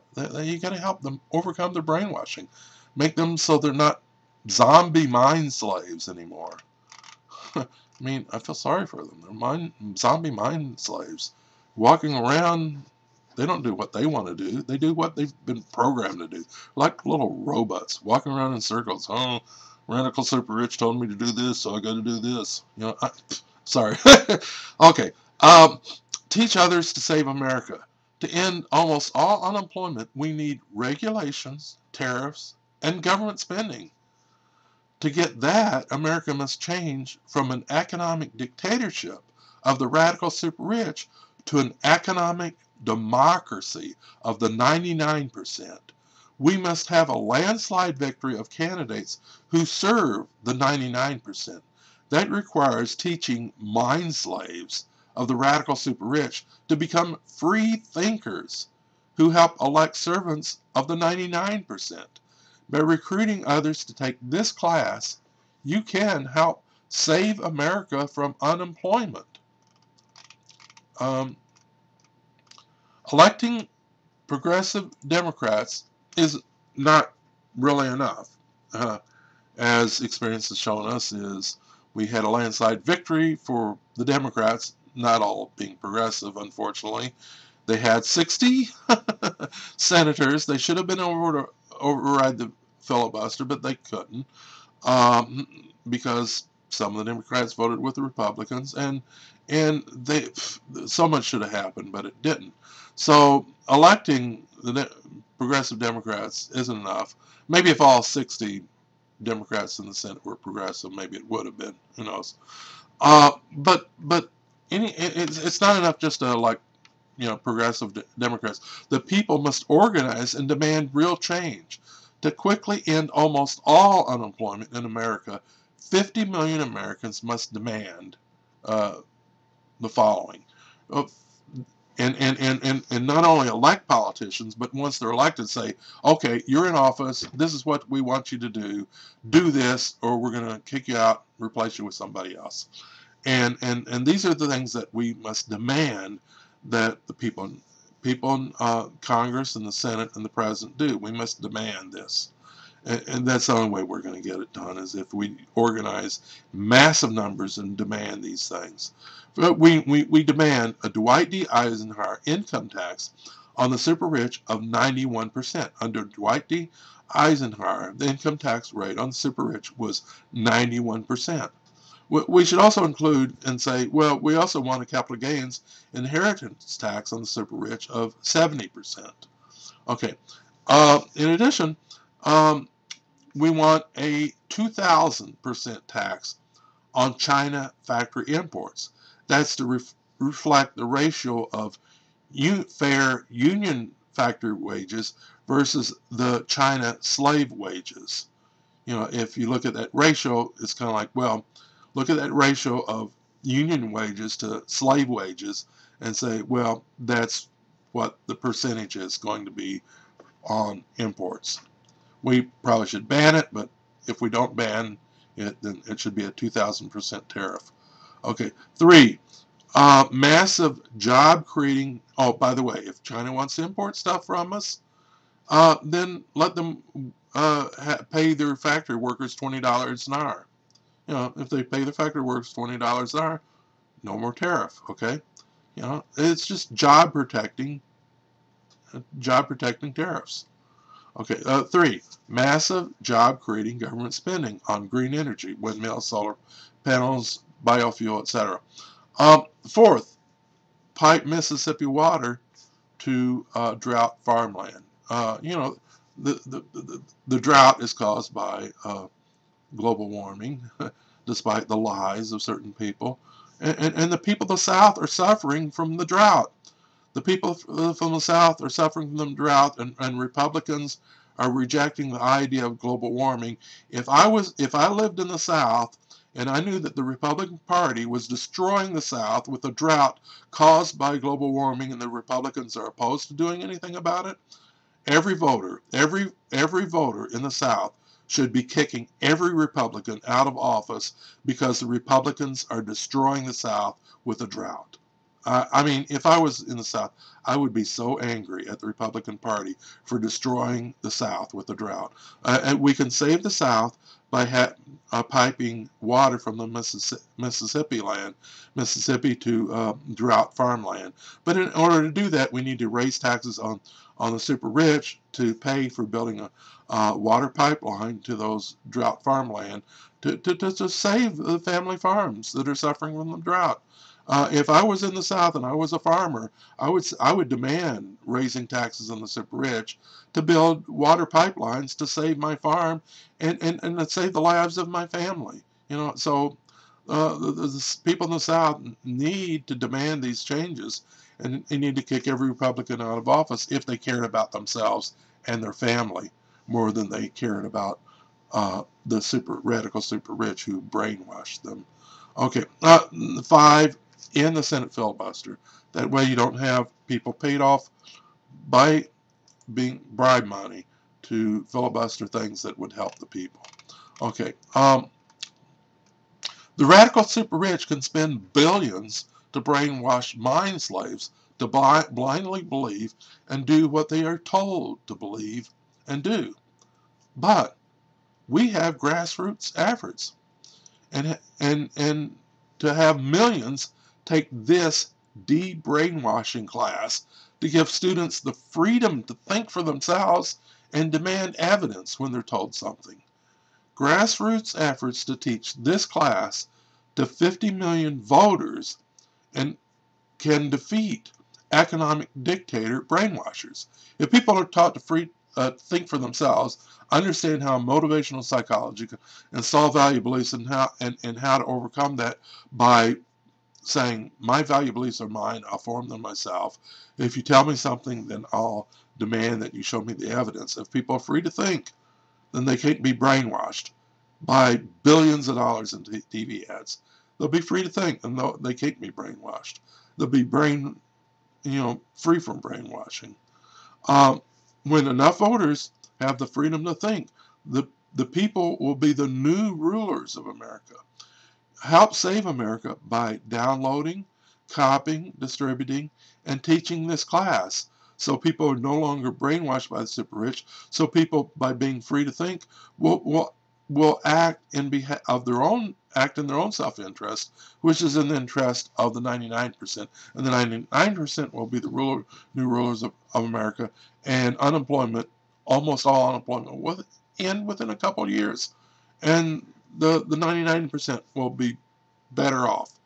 got to help them overcome their brainwashing. Make them so they're not zombie mind slaves anymore. I mean, I feel sorry for them. They're zombie mind slaves. Walking around, they don't do what they want to do. They do what they've been programmed to do. Like little robots, walking around in circles. "Oh, radical super rich told me to do this, so I got to do this." Sorry. Okay. Teach others to save America. To end almost all unemployment, we need regulations, tariffs, and government spending. To get that, America must change from an economic dictatorship of the radical super rich to an economic democracy of the 99%. We must have a landslide victory of candidates who serve the 99%. That requires teaching mind slaves of the radical super rich to become free thinkers who help elect servants of the 99%. By recruiting others to take this class, you can help save America from unemployment. Um, Electing progressive Democrats is not really enough. As experience has shown us, is we had a landslide victory for the Democrats, not all being progressive, unfortunately. They had 60 senators. They should have been able to override the filibuster, but they couldn't because some of the Democrats voted with the Republicans, and they so much should have happened, but it didn't. So electing the progressive Democrats isn't enough. Maybe if all 60 Democrats in the Senate were progressive, maybe it would have been. Who knows? But it's not enough just to elect progressive Democrats. The people must organize and demand real change. To quickly end almost all unemployment in America, 50 million Americans must demand the following. And not only elect politicians, but once they're elected, say, okay, you're in office, this is what we want you to do this, or we're going to kick you out, replace you with somebody else. And these are the things that we must demand that the people in Congress and the Senate and the President do. We must demand this. And that's the only way we're going to get it done, is if we organize massive numbers and demand these things. But we demand a Dwight D. Eisenhower income tax on the super rich of 91%. Under Dwight D. Eisenhower, the income tax rate on the super rich was 91%. We should also include and say, well, we also want a capital gains inheritance tax on the super rich of 70%. Okay. In addition, we want a 2,000% tax on China factory imports. That's to reflect the ratio of fair union factory wages versus the China slave wages. If you look at that ratio, it's kind of like, well, look at that ratio of union wages to slave wages and say, well, that's what the percentage is going to be on imports. We probably should ban it, but if we don't ban it, then it should be a 2,000% tariff. Okay, 3, massive job creating. Oh, by the way, if China wants to import stuff from us, then let them pay their factory workers $20 an hour. If they pay the factory workers $20 an hour, no more tariff. Okay, it's just job protecting tariffs. Okay, 3, massive job-creating government spending on green energy, windmills, solar panels, biofuel, etc. 4th, pipe Mississippi water to drought farmland. The drought is caused by global warming, despite the lies of certain people. And the people of the South are suffering from the drought. The people from the South are suffering from the drought, and Republicans are rejecting the idea of global warming. If I lived in the South and I knew that the Republican Party was destroying the South with a drought caused by global warming, and the Republicans are opposed to doing anything about it, every voter in the South should be kicking every Republican out of office because the Republicans are destroying the South with a drought. I mean, if I was in the South, I would be so angry at the Republican Party for destroying the South with a drought. And we can save the South by piping water from the Mississippi to drought farmland. But in order to do that, we need to raise taxes on the super rich to pay for building a water pipeline to those drought farmland to save the family farms that are suffering from the drought. If I was in the South and I was a farmer, I would demand raising taxes on the super rich to build water pipelines to save my farm and to save the lives of my family. So the people in the South need to demand these changes, and they need to kick every Republican out of office if they cared about themselves and their family more than they cared about the radical super rich who brainwashed them. Okay, 5, in the Senate filibuster. That way you don't have people paid off by being bribe money to filibuster things that would help the people. Okay, the radical super rich can spend billions to brainwash mind slaves to blindly believe and do what they are told to believe and do. But we have grassroots efforts, and to have millions take this de-brainwashing class to give students the freedom to think for themselves and demand evidence when they're told something. Grassroots efforts to teach this class to 50 million voters and can defeat economic dictator brainwashers. If people are taught to think for themselves, understand how motivational psychology can install value beliefs and how to overcome that by saying, my value beliefs are mine, I'll form them myself. If you tell me something, then I'll demand that you show me the evidence. If people are free to think, then they can't be brainwashed by billions of dollars in TV ads. They'll be free to think, and they can't be brainwashed. They'll be free from brainwashing. When enough voters have the freedom to think, the people will be the new rulers of America. Help save America by downloading, copying, distributing, and teaching this class, so people are no longer brainwashed by the super rich. So people, by being free to think, will act in their own self-interest, which is in the interest of the 99%, and the 99% will be the new rulers of America, and almost all unemployment will end within a couple of years, and the 99% will be better off,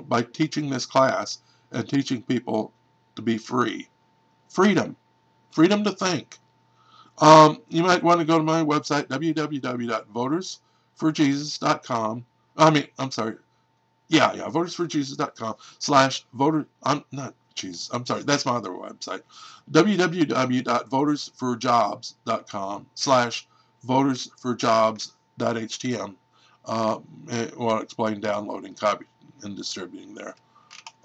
by teaching this class and teaching people to be free. Freedom to think. You might want to go to my website, www.votersforjesus.com. I'm sorry. Yeah, votersforjesus.com/voter. I'm not Jesus. I'm sorry. That's my other website. www.votersforjobs.com/votersforjobs.htm. I'll explain downloading, copy, and distributing there.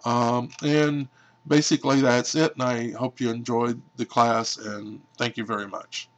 And basically that's it. And I hope you enjoyed the class. And thank you very much.